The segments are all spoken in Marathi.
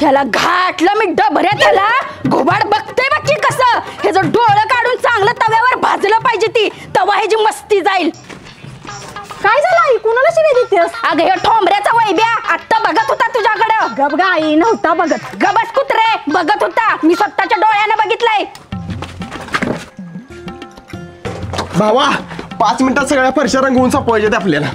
ह्याला घाटलं मी डबऱ्यात ह्याला घोबाड बघते बाकी कसं ह्याचं डोळं काढून चांगलं तव्यावर भाजलं पाहिजे ती तवा ह्याची मस्ती जाईल. काय झालं आई कुणाला शिवी देतेस? अगं हे ठोंबऱ्याचा वैब्या आत्ता बघत होता तुझ्याकडं. गप ग आई नव्हता बघत. गबस कुत्रे बघत होता मी स्वतःच्या डोळ्यानं बघितलंय. भावा 5 मिनिटात सगळ्या फरशा रंगवून सापवायचे आपल्याला.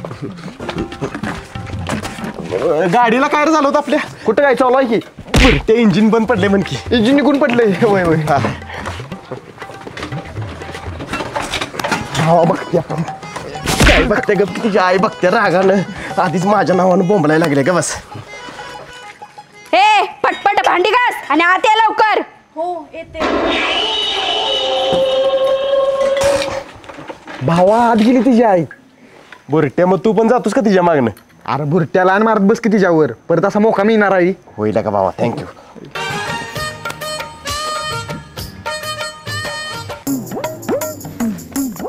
गाडीला काय झालं होतं आपल्या? कुठं काय चालू आहे की? बरं ते इंजिन बंद पडले म्हण की. इंजिन निघून पडलंय. होय होय. भावा बघते आपण काय बघते ग तुझी आई बघते रागानं आधीच माझ्या नावानं बोंबलायला लागले का बस. हे पटपट भांडी घास आणि आत ये लवकर. हो येते. भावा आत गेली तिची आई. बुरट्या मग तू पण जातोस का तिच्या मागणं? अरे भुरट्याला आणि मारत बस की तिच्यावर परत असा मोका मिळणार आहे. होईल का भावा थँक्यू.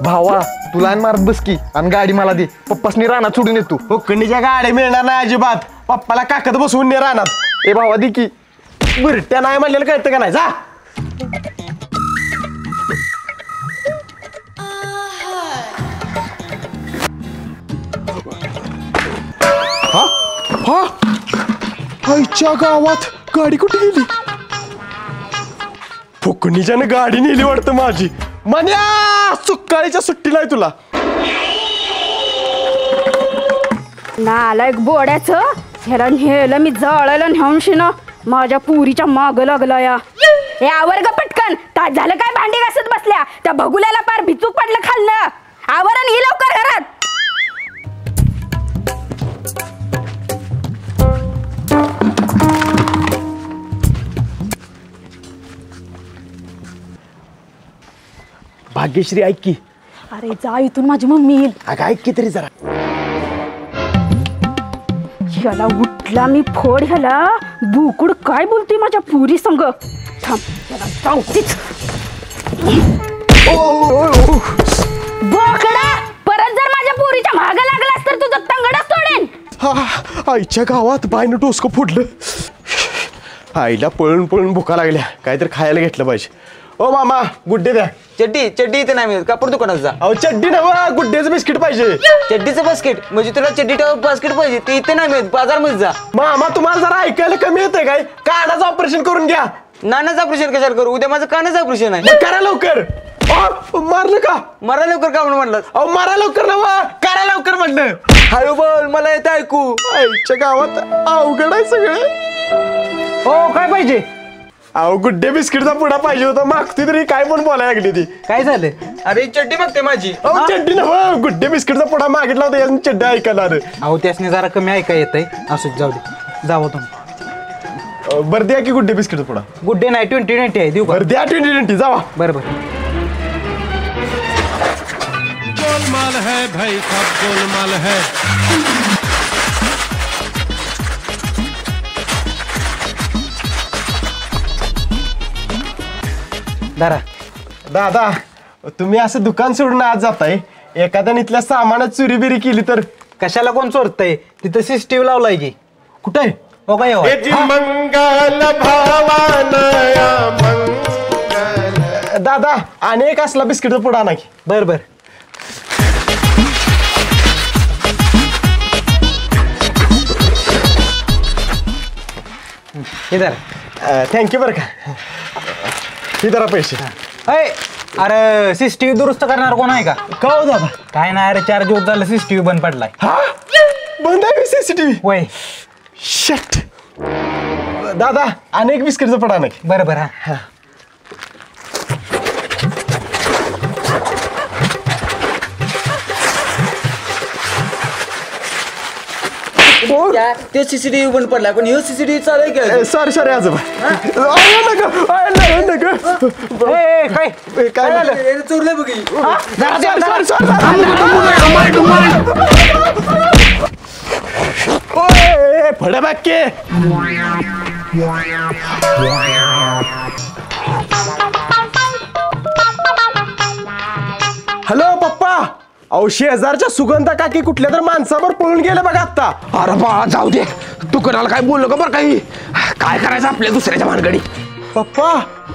भावा तुला आणि मारत बस की आणि गाडी मला दे. पप्पासनी रानात सोडून येतो. हुकणीच्या गाड्या मिळणार नाही अजिबात. पप्पाला काकत बसवून ने राहणार. ए भावा दे की. बुरट्या नाही म्हणलेलं कळतं का नाही जा. हा आईच्या गावात गाडी कुठे गेली? फुकणीच्यानं गाडी नेली वाटतं माझी. मन्या सुकाळीच्या सुट्टीला आहे तुला. नालायक बोड्याचं ह्याला नेलं मी जळायला नेऊन शिन माझ्या पुरीच्या माग लागला या. हे आवर ग पटकन तास झालं काय भांडी घासत बसल्या त्या भगुल्याला पार भिचूक पडलं खाल्लं. आवरण ही लवकर घरात. भाग्यश्री ऐक की. अरे जा इथून माझी मम्मी येईल. अगं ऐक की तरी जरा. ह्याला उठला मी फोड ह्याला बुकुड काय बोलते माझ्या पुरी संग. थांब ह्याला चावतीच. बोकडा परत जर माझ्या पुरीच्या मागं लागलास तर तुझं तंगडच तोडेन. हा आईच्या गावात बायनं डोसकं फुटलं. आईला पळून पळून भुका लागल्या काहीतरी खायला घेतलं पाहिजे. ओ मामा गुड्डे द्या. चड्डी इथे नाही मिळत कापड दुकानात जा. अहो चड्डी नव गुड्डेचं बिस्किट पाहिजे. चड्डीचं बास्केट म्हणजे तुला चड्डीचं बास्केट पाहिजे ते इथे नाही मिळत बाजारमध्ये जा. मामा तुम्हाला जरा ऐकायला कमी येतंय काय? कानाचं ऑपरेशन करून घ्या. नानाचं ऑपरेशन कशाला करू उद्या माझं कानाचं ऑपरेशन आहे. मग करा लवकर. मारलं का? मरा लवकर का म्हणून म्हणलं. अहो मारा लवकर नव करा लवकर म्हटलं. हळू बोल मला येतं ऐकू. आईच्या गावात अवघड आहे सगळं. हो काय पाहिजे? अहो गुड्डे बिस्किटचा पुडा पाहिजे होता. मागती तरी काय पण बोलायला लागली ती. काय झालं? अरे चड्डी बघते माझी. अहो चड्डी नव गुड्डे बिस्किटचा पुडा मागितला होता यातून चड्डी ऐकायला आलं. अहो त्यासने जरा कमी ऐका येत आहे असू जाऊ दे जावं तुम्ही. बरं द्या की गुड्डे बिस्किटचा पुडा. गुड्डे नाही 20-20 आहे देऊ का? बरं द्या 20-20 जावा. बरोबर. गोलमाल है भाई सब गोलमाल है. दादा तुम्ही असं दुकान सोडून आज जाताय एखाद्याने इथल्या सामानात चोरी बिरी केली तर? कशाला कोण चोरतय तिथं सीसीटीव्ही लावलाय की. कुठे आहे? हो काय मंगल भावानया मंगल. दादा आणि एक असला बिस्किटचा पुडा आणा की. बर बर. थँक्यू बरं का. ही जरा पैसे. अरे सीसीटीव्ही दुरुस्त करणार कोण आहे का? का हो दादा? काय नाही अरे 4 दिवस झालं सीसीटीव्ही बंद पडलाय. हा बंद आहे सीसीटीव्ही? होय. शट. दादा अनेक बिस्किटचा पुडा आणा की. बरं बरं. हा ते सीसीटीव्ही बंद पडलाय पण हे सीसीटीव्ही चालू आहे. सॉरी आजोबा. काय झालं? चोरलंय बघी. फड बाके. हॅलो पप्पा. अहो शेजारच्या सुगंधा काकी कुठल्या तर माणसावर पळून गेले बघा आता. अरे बा जाऊ दे तू कोणाला काय बोललो का बरं काही काय करायचं आपल्या दुसऱ्याच्या भानगडी. पप्पा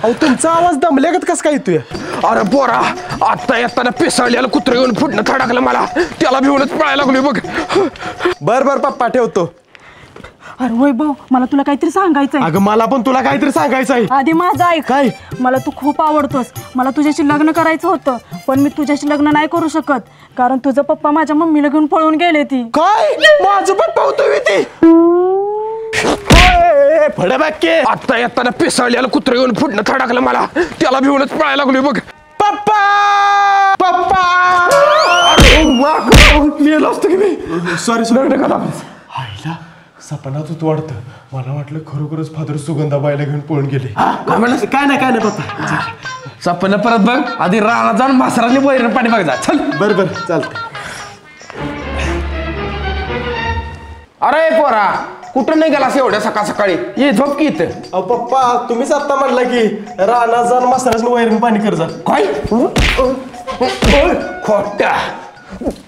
अहो तुमचा आवाज दमल्यागत कस काय येतोय? अरे पोरा, आता येताना पिसाळलेलं कुत्र येऊन फुटणं थडकलं मला, त्याला भिवूनच पळायला लागलोय बघ. बर बर पप्पा ठेवतो. अरे वैभव मला तुला काहीतरी सांगायचंय. अगं मला पण तुला काहीतरी सांगायचं आहे. आधी माझं ऐक. काय? मला तू खूप आवडतोस. मला तुझ्याशी लग्न करायचं होतं, पण मी तुझ्याशी लग्न नाही करू शकत, कारण तुझं पप्पा माझ्या मम्मीला घेऊन पळून गेले ती. काय? माझं पप्पा होतोय ते. फडे बाकी आता येताना पिसाळलेलं कुत्र येऊन फुटणं थडकलं मला, त्याला भिवूनच पळायला लागलोय बघ. पप्पा पप्पा मेलो असतो की मी. सॉरी लग्न करा. आईला सपनात होत वाटतं. मला वाटलं खरोखरच फादर सुगंधाबाईला घेऊन पळून गेले. काय म्हणलं? काय नाही पप्पा. सपन परत बघ, आधी रानात जाऊन मासराने वैरण पाणी बघ जा. चल. बर बर चालतंय. अरे पोरा, कुठं नाही गेलास एवढ्या सकाळ सकाळी? ये झोप की इथं. अहो पप्पा तुम्हीच आता म्हणला की रानात जाऊन मसाल्याचं वैरण पाणी कर जा. काय? खोट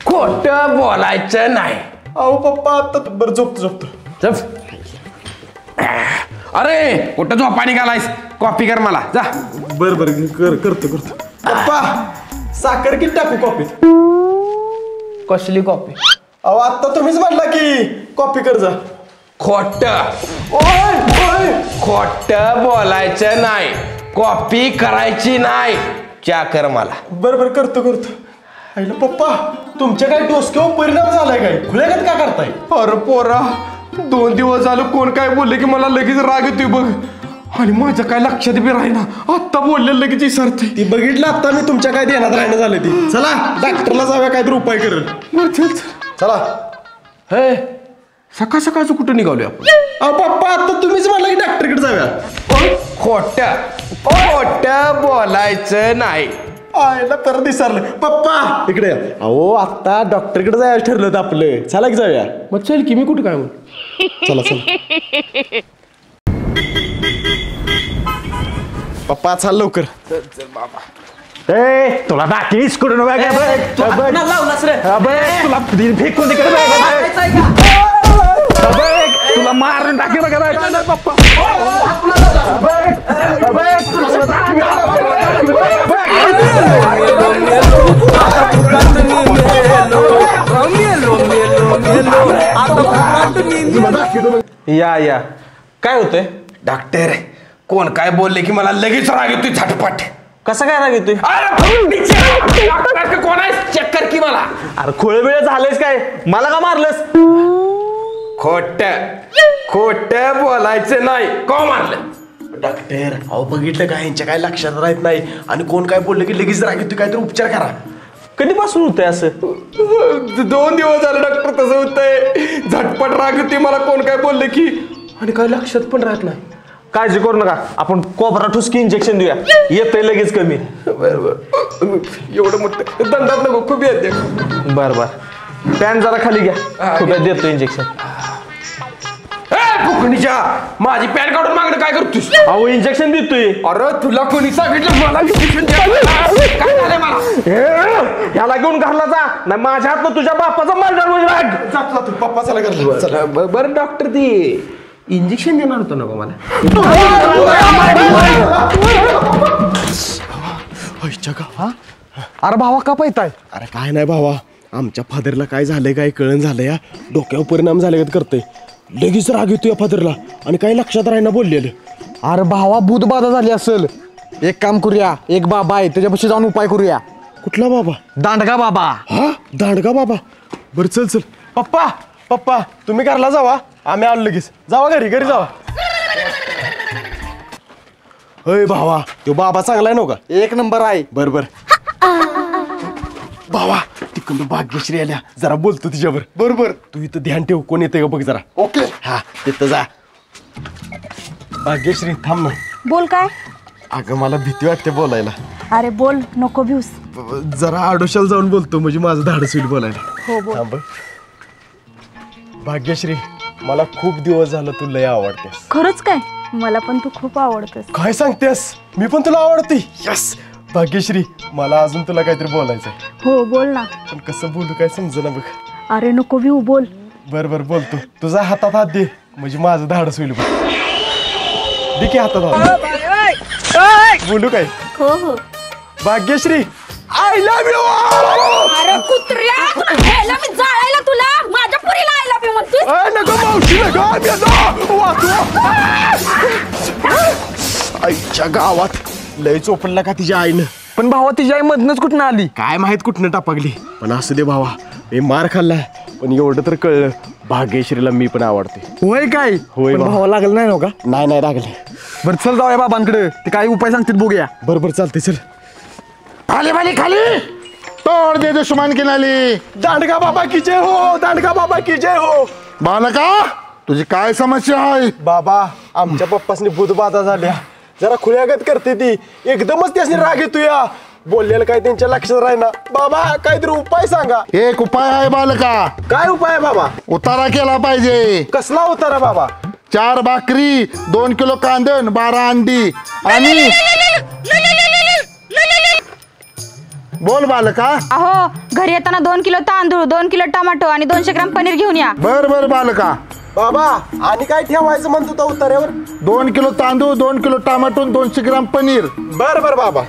खोट बोलायचं नाही. अहो पप्पा आता बरं झोपतो. अरे कुठं झोपा निघालायस? कॉफी कर मला जा. बर बर करतो. पप्पा साखर किती टाकू कॉफीत? कसली कॉफी? अहो आता तुम्हीच म्हणला की कॉफी कर जा. खोट खोट बोलायचं नाही. कॉफी करायची नाही. चा कर मला. बर करतो. आईला पप्पा तुमच्या काय डोसक्यावर परिणाम झालाय काय? खुल्यागत का करताय? अरे पोरा, 2 दिवस झालं कोण काय बोलले की मला लगेच राग येतोय बघ, आणि माझं काय लक्षात बी राहीना. आत्ता बोलले लगेच विसरते. ती बघितलं आता मी तुमच्या काय ध्यानात राहणं झालं ती. चला डॉक्टरला जाऊया काहीतरी उपाय करेल. चला. हे सकाळ सकाळचं कुठं निघालोय आपण? अहो पप्पा आता तुम्हीच म्हणला की डॉक्टरकडे जाऊया. खोट बोलायचं नाही. आयला परत विसरलं. पप्पा इकडे या. अहो आता डॉक्टरकडे जायचं ठरलं होतं आपलं. चला की जाऊया. मग चल की, मी कुठं काय म्हणून. चला पप्पा चाल लवकर. चल बाबा. तुला दाखीस कुठून तुला फेकून तुला मारून टाके बघा पप्पा. या काय होतंय? डॉक्टर कोण काय बोलले की मला लगेच राग येतोय झटपट. कसं काय राग येतोय? कोण आहे चेक कर की मला. अरे खोळ वेळ झालेस काय? मला का मारलंस? खोट बोलायचं नाही. को मारलं? डॉक्टर अहो बघितलं का यांच्या काय लक्षात राहत नाही, आणि कोण काय बोललं की लगेच राग येतोय. काहीतरी उपचार करा. कधीपासून होतंय असं? 2 दिवस झाले डॉक्टर. तसं होतंय, झटपट राग येतोय मला कोण काय बोलले की, आणि काय लक्षात पण राहत नाही. काळजी करू नका, आपण कोबरा ठुसकी इंजेक्शन देऊया, येतंय लगेच कमी. बरं एवढं मोठं दंडात नको, खूप येते. बरं पॅन जरा खाली घ्या, खूप देतो इंजेक्शन. फुकणीच्या माझी पॅन काढून मागणं काय करतोस? अहो इंजेक्शन देतोय. अरे तुला कोणी सांगितलं मला इंजेक्शन द्यायला? काय झालंय मला? ह्याला घेऊन घरला जा, नाही माझ्या हात तुझ्या बापाचा मारणार म्हणजे राग. जातो पप्पा चला कर. चला बरं डॉक्टर, ते इंजेक्शन देणार होतं नको मला? अरे भावा का पाहताय? अरे काय नाही भावा, आमच्या फादरला काय झालंय काय कळण झालं या. डोक्यावर परिणाम झाले का करतंय. लगेच राग येतो या फादरला, आणि काही लक्षात राहीना बोललेलं. अरे भावा भूतबाधा झाली असेल. एक काम करूया, एक बाबा आहे त्याच्यापाशी जाऊन उपाय करूया. कुठला बाबा? दांडगा बाबा. हा दांडगा बाबा. बरं चल. पप्पा तुम्ही घरला जावा, आम्ही आलो लगेच. जावा घरी जावा. अय भावा तो बाबा चांगला आहे नव्हता? एक नंबर आहे. बर भावा तिकडून भाग्यश्री आल्या, जरा बोलतो तिच्यावर. बरोबर तू इथं ध्यान ठेव, कोण येते का बघ जरा. ओके. हा तिथं जा. भाग्यश्री थांब ना. बोल काय? अगं मला भीती वाटते बोलायला. अरे बोल, नको भिऊस. जरा आडोशाला जाऊन बोलतो, म्हणजे माझं धाडस होईल बोलायला. हो बोल. थांब. भाग्यश्री मला खूप दिवस झालं तू लय आवडतेस. खरंच काय? मला पण तू खूप आवडतेस. काय सांगतेस? मी पण तुला आवडते. यस भाग्यश्री मला अजून तुला काहीतरी बोलायचंय. हो बोल ना. पण कसं बोलू काय समजेना बघ. अरे नको भिऊ, बोल. बर बोलतो. तुझा हातात हात दे, म्हणजे माझं धाडस होईल बघ. देखी हातात बोलू काय हो हो. Bhagyashree I love you. अरे कुत्र्या, ह्याला मी जाळायला तुला, माझ्या पुरीला आय लव्ह यू म्हणतोस. नको मावशी नको आईच्या गावात लय चोपडला का तिच्या आईनं. पण भावा तिची आई मधनच कुठं आली? काय माहित कुठनं टापगली, पण असू दे भावा, मी मार खाल्ला पण एवढं तर कळलं भाग्यश्रीला मी पण आवडते. होय काय? होय पण बा. भावा लागलं नाही का? नाही नाही लागले. बरं चल जाऊया बाबांकडे, ते काय उपाय सांगतील बघूया. बरोबर चालते चल. खाली बाली खाली तोड़ दे दुश्मन की नाली. दांडगा बाबा की जय हो, दांडगा बाबा की जय हो. बालका तुझी काय समस्या आहे? बाबा आमच्या पप्पासनी बुधबाधा झाल्या, जरा खुल्यागत करते ती, एकदमच त्यासनी राग येतो या. बोललेलं काय त्यांच्या लक्षात राहीना. बाबा काहीतरी उपाय सांगा. एक उपाय आहे बालका. काय उपाय आहे बाबा? उतारा केला पाहिजे. कसला उतारा बाबा? 4 भाकरी, 2 किलो कांदण, 12 अंडी आणि बोल बालका. अहो घरी येताना 2 किलो तांदूळ, 2 किलो टमाटो आणि 200 ग्राम पनीर घेऊन या. बर बर बालका. बाबा आणि काय ठेवायचं म्हणतो तो उतार्यावर? 2 किलो तांदूळ, 2 किलो टमाटो, 200 ग्राम पनीर. बर बर बाबा.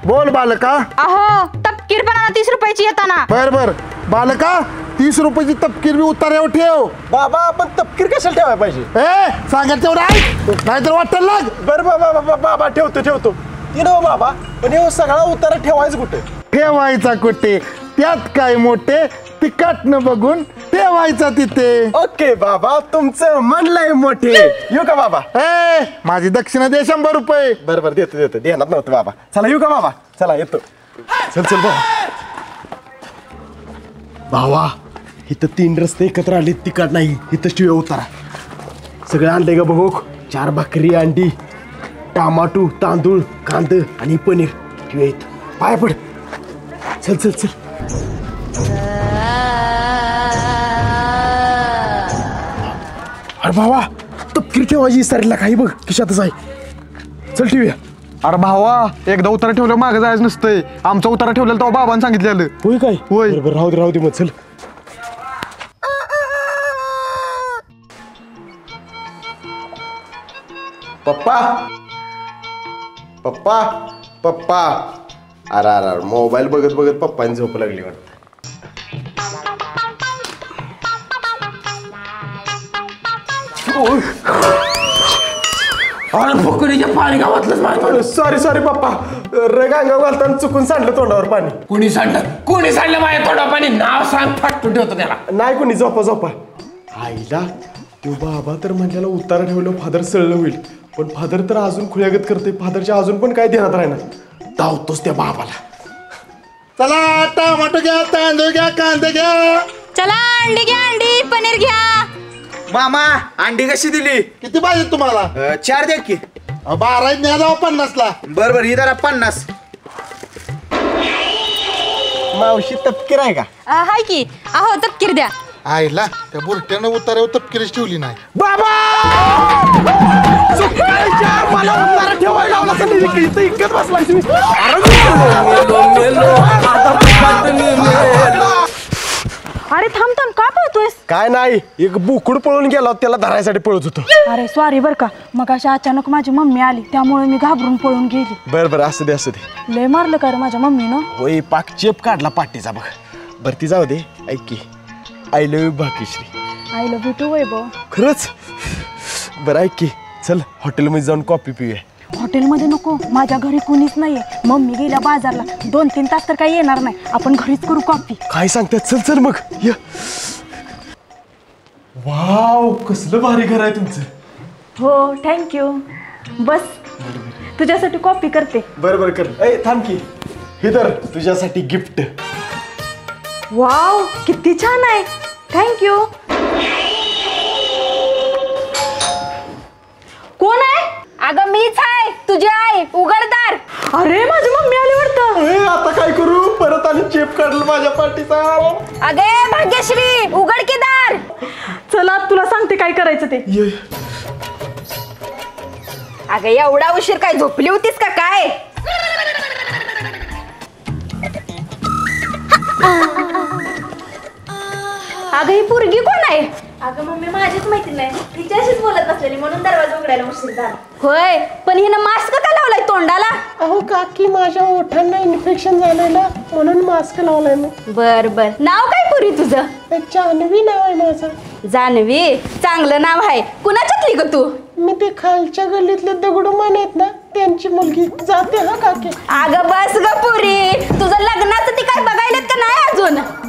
बोल बालका. अहो तपकीर पण आणा 30 रुपयाची येताना. बर बर बालका. 30 रुपयाची तपकीर बी उतार्यावर ठेव. बाबा आपण तपकीर कशाला ठेवायला पाहिजे? ए सांगायचं तेवढं ऐक, नाहीतर वाटेल लाग. बर बाबा बाबा बाबा ठेवतो ठेवतो. ती नव बाबा, पण हे सगळा उतारा ठेवायचं कुठे? ठेवायचा कुठे, त्यात काय मोठे, तिकटनं बघून ठेवायचा तिथे. ओके बाबा, तुमचं मन लय मोठे. येऊ का बाबा? ए माझी दक्षिणा दे 100 रुपये. बर बर देतो देतो, देणार नव्हतं बाबा. चला येऊ का बाबा? चला येतो. चल चल बाबा. भावा इथं 3 रस्ते एकत्र आले, तिकट नाही, इथं शिव उतारा. सगळं आणलंय का बघू? 4 भाकरी, अंडी, टमाटो, तांदूळ, कांद आणि पनीर ठेवूया इथं. पाय पड. चल चल चल. अरे भावा तपकीर ठेवायची विसरला काही बघ खिशातच आहे. चल ठेवूया. अरे भावा एकदा उतारा ठेवलं मागं जायचं नसतंय. आमचा उतारा ठेवलेला तेव्हा बाबांनी सांगितलेलं. होय काय? होय. बरोबर राहू दे मग. चल. पप्पा पप्पा पप्पा. अरे अरे अरे मोबाईल बघत बघत पप्पांनी झोप लागली वाटतं. अरे फुकणीच्या पाणी गावातलंच माहिती. सॉरी सॉरी पप्पा, रगांगा घालताना चुकून सांडलं तोंडावर पाणी. कोणी सांडलं माझ्या तोंडापाणी? नाव सांग, फाटून ठेवतो त्याला. नाही कोणी, झोपा झोपा. आईला तो बाबा तर म्हणल्याला उतारा ठेवलं फादर सळलं होईल, पण फादर तर अजून खुल्यागत करते. फादरच्या अजून पण काय ध्यानात राहणार. धावतोच त्या बाबाला. चला टमाटो घ्या, तांदूळ घ्या, कांदे घ्या. चला अंडी घ्या, अंडी पनीर घ्या. मामा अंडी कशी दिली? किती पाहिजे तुम्हाला? 4 द्या की. 12 न्या जाऊ 50ला. बरोबर ही जरा 50. मावशी तपकीर आहे का? हाय की. अहो तपकीर द्या. आईला त्या बुरट्यानं उतार्यावर तपकिरीच ठेवली नाही. बाबा मला उतारा ठेवायला लावला तर इथं इतकंच बसलाय तुम्ही. अरे थांब थांब, का पळतोयस? काय नाही, एक बुकुड पळून गेला, त्याला धरायसाठी पळत होतो. अरे सॉरी बर का, मग अशी अचानक माझी मम्मी आली त्यामुळे मी घाबरून पळून गेली. बर बर असू दे असू दे. लय मारलं का रे माझ्या मम्मीनं? होय पाक चेप काढला पाठीचा बघ. बरं ती जाऊ दे. ऐक की, I love you Bhagyashree. I love you too Vaibhav. खरंच? बरं ऐक की, चल हॉटेलमध्ये जाऊन कॉफी पिऊया. हॉटेलमध्ये नको, माझ्या घरी कुणीच नाहीये. मम्मी गेल्या बाजारला, 2-3 तास तर काही येणार नाही. आपण घरीच करू कॉफी. काय सांगतात? चल चल मग ये. वाव कसलं भारी घर आहे तुमचं. हो थँक्यू. बस तुझ्यासाठी कॉफी करते. बरं बरं कर. ए थांब की, हे तर तुझ्यासाठी गिफ्ट. वाव किती छान आहे. थँक्यू. कोण आहे? अगं मीच आहे, तुझी आई. उघडदार. अरे माझी मम्मी आली वाटतं. ए आता काय करू? परत आणि चेप काढलं माझ्या पाठीचा. अगे भाग्यश्री उघड की दार. चला तुला सांगते काय करायचं ते. ये. अगं एवढा उशीर काय झोपली होतीस का काय? अगं ही पोरगी कोण आहे? अगं मम्मी माझीच माहिती नाही तिच्याशीच बोलत नसलेली म्हणून दरवाजा उघडायला उशीर झाला होय पण हिनं मास्क का लावलाय तोंडाला अहो काकी माझ्या ओठांना इन्फेक्शन झालंय ना म्हणून मास्क लावलाय मी बर बर नाव काय पुरी तुझं जान्हवी नाव आहे माझं जान्हवी चांगलं नाव आहे कुणाच्यातली ग तू मी ते खालच्या गल्लीतले दगडूमान आहेत ना त्यांची मुलगी जाते हा काकी अगं बस ग पुरी तुझं लग्नाचं ती काय बघायलेत का नाही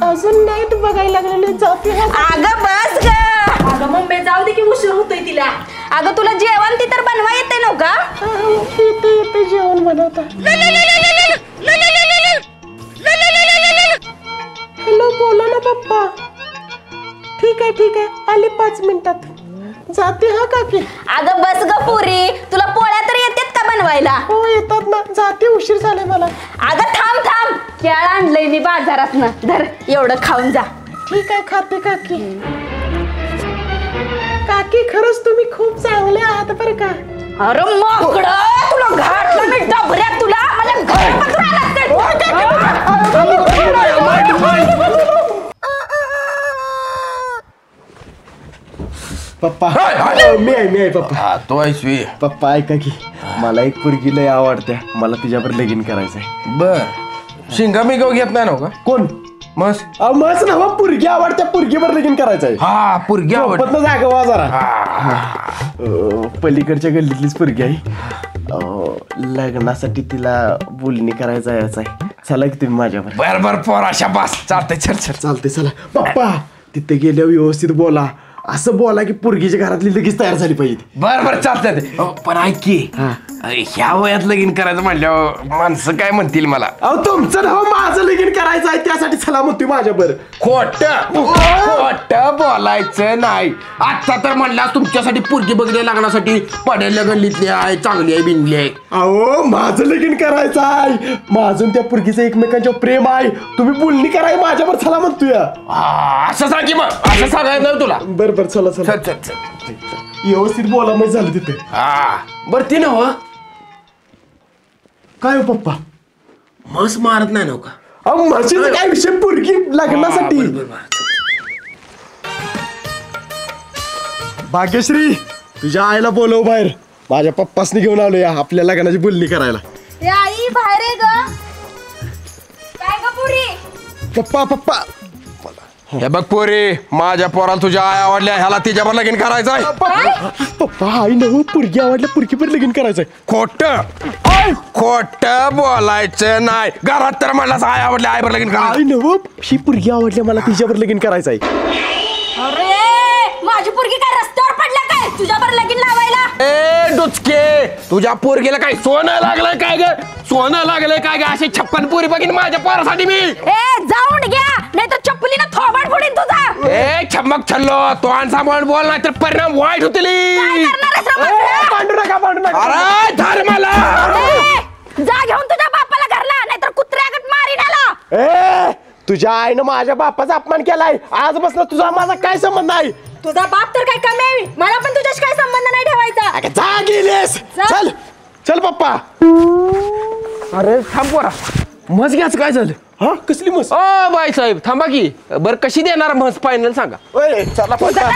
अजून नाही तू बघायला लागलेले जाते हा अगं बस ग अगं मम्मी जाऊ दे की उशीर होतोय तिला अगं तुला जेवण ती तर बनवा येते नव का येते जेवण बनवता हॅलो बोला ना पप्पा ठीक आहे आले 5 मिनिटात जाते हा काकी अगं बस ग पुरी तुला पोळ्या तर येतात का बनवायला हो येतात ना जाते उशीर झालाय मला अगं थांब केळ आणलंय मी बाजारातनं धर एवढं खाऊन जा ठीक आहे खाते काकी काकी खरंच तुम्ही खूप चांगले आहात बरं का अरे मोकळं तुला घातलं मी डबऱ्यात तुला मला घरापासून पप्पा मी आहे पप्पा तो ऐसवी पप्पा ऐका की मला एक पोरगी लय आवडते मला तिच्यावर लगीन करायचंय बर शिंगा मिगाव घेत नाही ना का कोण मस मस्त ना पोरगी आवडत्या पोरगीवर लगीन करायचंय हा पोरगी आवडत जागा वा जरा पलीकडच्या गल्लीतलीच पोरगी आहे लग्नासाठी तिला बोलणी करायचं यायचं आहे चला की तुम्ही माझ्यावर बर पोराशा बस चालतंय चालते चला पप्पा तिथे गेल्यावर व्यवस्थित बोला असं बोला की पोरगीच्या घरातली लगेच तयार झाली पाहिजे बर चालतंय पण ऐक की ह्या वयात लगीन करायचं म्हणल्यावर माणसं काय म्हणतील मला अहो तुमचं नाव माझं लगीन करायचं आहे त्यासाठी चला म्हणतोय माझ्यावर खोट बोलायचं नाही आता तर म्हणला तुमच्यासाठी पोरगी बघण्या लागण्यासाठी पडेल गल्लीतली आहे चांगली आहे बिनली आहे अहो माझं लगीन करायचं आहे माझून त्या पोरगीचं एकमेकांच्या प्रेम आहे तुम्ही बोलणी कराय माझ्यावर चला म्हणतोय असं सांग की मग असं सांगायचं नाही तुला बरं चला चल व्यवस्थित बोला मग झालं तिथे बर ती नव काय हो पप्पा मस मारत नाही नव्हता अहो म्हशीचं काय विषय पोरगी लग्नासाठी भाग्यश्री तुझ्या आईला बोलव बाहेर माझ्या पप्पासनी घेऊन आलो या आपल्या लग्नाची बोलणी करायला आई बाहेर आहे ग काय ग पुरी पप्पा हे बघ पोरी माझ्या पोराला तुझ्या आई आवडल्या ह्याला तिच्यावर लगीन करायचंय पप्पा आई नव पोरगी आवडल्या पोरगीवर लगीन करायचंय खोट बोलायचं नाही घरात तर म्हणलास आई आवडल्या आईवर लगीन करायचं आई नव ही पोरगी आवडल्या मला तिच्यावर लगीन करायचंय अरे माझी पोरगी काय रस्त्यावर पडला काय तुझ्यावर लगीन लावायला ए डुचके तुझ्या पोरगीला काय सोनं लागलंय काय ग सोनं लागलंय काय ग अशी 56 पोरी बघीन माझ्या पोरासाठी मी ए जाऊन घ्या नाही तर चप्पलीनं थोबाड फोडीन तुझा ए छमक छल्लो तो सांभाळून बोल नाही तर परिणाम वाईट होतील भांडू नका अरे धर्माला जा घेऊन तुझ्या बापाला घरला नाहीतर कुत्र्यागत मारीन आला ए तुझ्या आईनं माझ्या बापाचा अपमान केलाय आजपासून तुझा माझा काय संबंध नाही तुझा बाप तर काय कमी आहे मला पण तुझ्याशी काय संबंध नाही ठेवायचा अगं जा गेलीस चल पप्पा अरे थांब पोरा म्हस घ्याच काय झालं हा कसली मस्त ओ बाई साहेब थांबा की बर कशी देणार म्हस फायनल सांगा चला पप्पा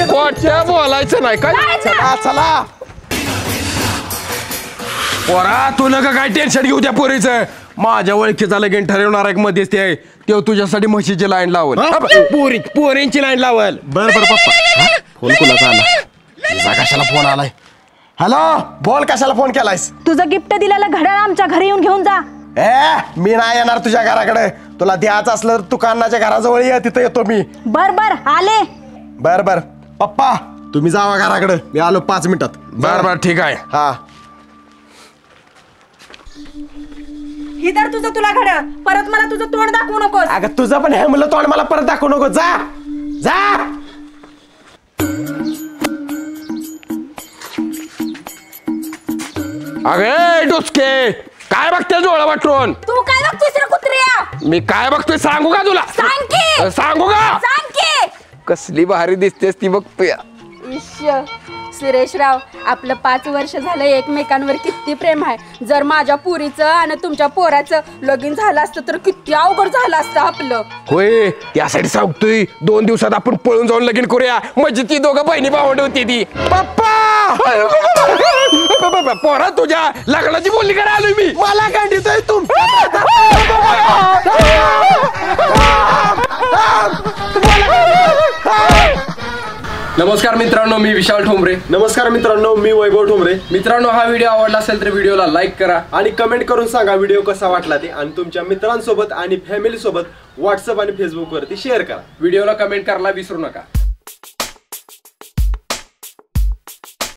खोटं बोलायचं नाही काय चला पोरा तू नका काय टेन्शन घेऊ त्या पोरीचं माझ्या ओळखीचा लगीन ठरवणार एक मध्येच ते आहे तेव्हा तुझ्यासाठी म्हशीची लाईन लावल पोरींची लाईन लावल बर पप्पा फोन कुणाचा आला कशाला फोन आलाय हॅलो बोल कशाला फोन केलायस तुझं गिफ्ट दिलेलं घड्याळ आमच्या घरी येऊन घेऊन जा मी नाही येणार तुझ्या घराकडे तुला द्यायचं असलं तर दुकानाच्या घराजवळ ये तिथे येतो मी बर आले बर पप्पा तुम्ही जावा घराकडे मी आलो 5 मिनिटात बर ठीक आहे हा ही तर तुझं तुला घड्याळ परत मला तुझं तोंड दाखवू नकोस अगं तुझं पण हे मुलं तोंड मला परत दाखवू नको जा अगे डुचके काय बघते डोळा वाटून तू काय बघतोस रे कुत्र्या मी काय बघतोय सांगू का तुला सांग की सांगू का सांग की कसली भारी दिसतेस ती बघतोय सुरेशराव, आपलं 5 वर्ष झालं एकमेकांवर किती प्रेम आहे. जर माझ्या पुरीचं आणि तुमच्या पोराचं लगीन झालं असतं तर किती अवघड झालं असतं आपलं. होय, यासाठी सांगतोय 2 दिवसात आपण पळून जाऊन लगीन करूया. म्हणजे ती दोघं बहिणी भावंड होती ती. पप्पा पोरा, तुझ्या लग्नाची बोलणी करा आलोय मी. मला गांडीतोय तुम. नमस्कार मित्रांनो, मी विशाल ठोंबरे. नमस्कार मित्रांनो, मी वैभव ठोंबरे. मित्रांनो, हा व्हिडिओ आवडला असेल तर व्हिडिओला लाईक करा आणि कमेंट करून सांगा व्हिडिओ कसा वाटला ते. आणि तुमच्या मित्रांसोबत आणि फॅमिली सोबत व्हॉट्सअप आणि फेसबुक वरती शेअर करा. व्हिडिओला कमेंट करायला विसरू नका.